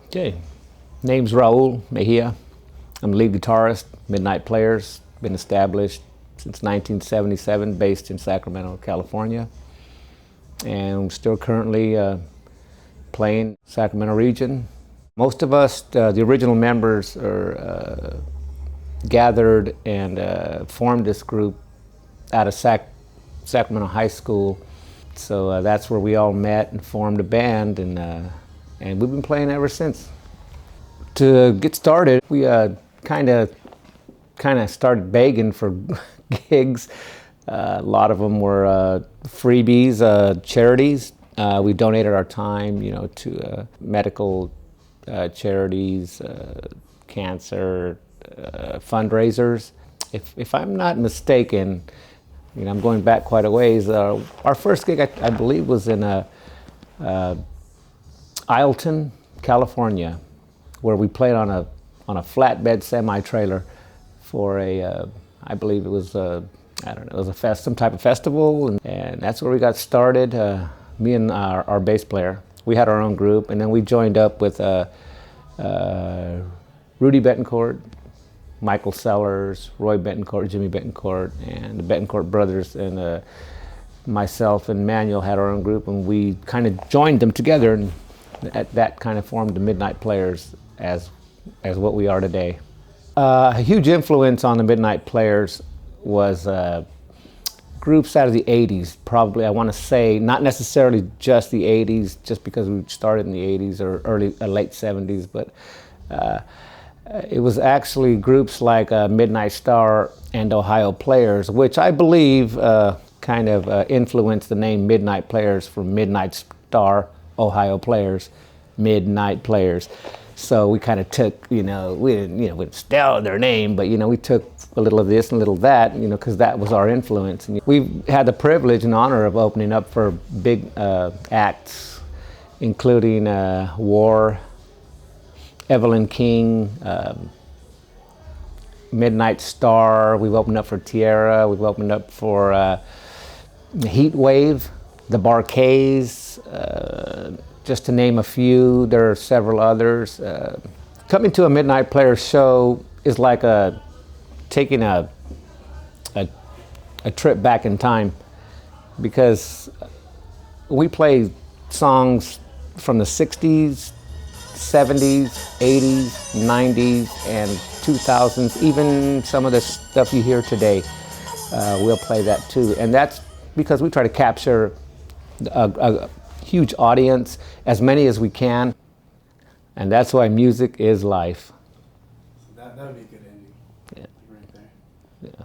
Okay, name's RAUL Mejia. I'm lead guitarist, Midnight Players. Been established since 1977, based in Sacramento, California. And I'm still currently playing Sacramento region. Most of us, the original members, are gathered and formed this group out of Sacramento High School. So that's where we all met and formed a band, and we've been playing ever since. To get started, we kind of started begging for gigs. A lot of them were freebies, charities. We donated our time, to medical charities, cancer fundraisers. If I'm not mistaken, I'm going back quite a ways. Our first gig, I believe, was in Ileton, California, where we played on a flatbed semi-trailer for I believe it was it was some type of festival, and that's where we got started. Me and our bass player, we had our own group, and then we joined up with Rudy Betancourt, Michael Sellers, Roy Betancourt, Jimmy Betancourt, and the Betancourt brothers, and myself and Manuel had our own group, and we kind of joined them together, and that kind of formed the Midnight Players as what we are today. A huge influence on the Midnight Players was groups out of the 80s, probably. I want to say not necessarily just the 80s, just because we started in the 80s or late 70s, but it was actually groups like Midnight Star and Ohio Players, which I believe kind of influenced the name Midnight Players from Midnight Star, Ohio Players, Midnight Players. So we kind of took, we didn't steal their name, but we took a little of this and a little of that, because that was our influence. And we've had the privilege and honor of opening up for big acts, including War, Evelyn King, Midnight Star. We've opened up for Tierra. We've opened up for Heat Wave, the Barkays, just to name a few. There are several others. Coming to a Midnight Players show is like taking a trip back in time, because we play songs from the 60s, 70s, 80s, 90s, and 2000s, even some of the stuff you hear today. We'll play that too, and that's because we try to capture a huge audience, as many as we can, and that's why music is life. That would be a good ending. Yeah. Right there. Yeah.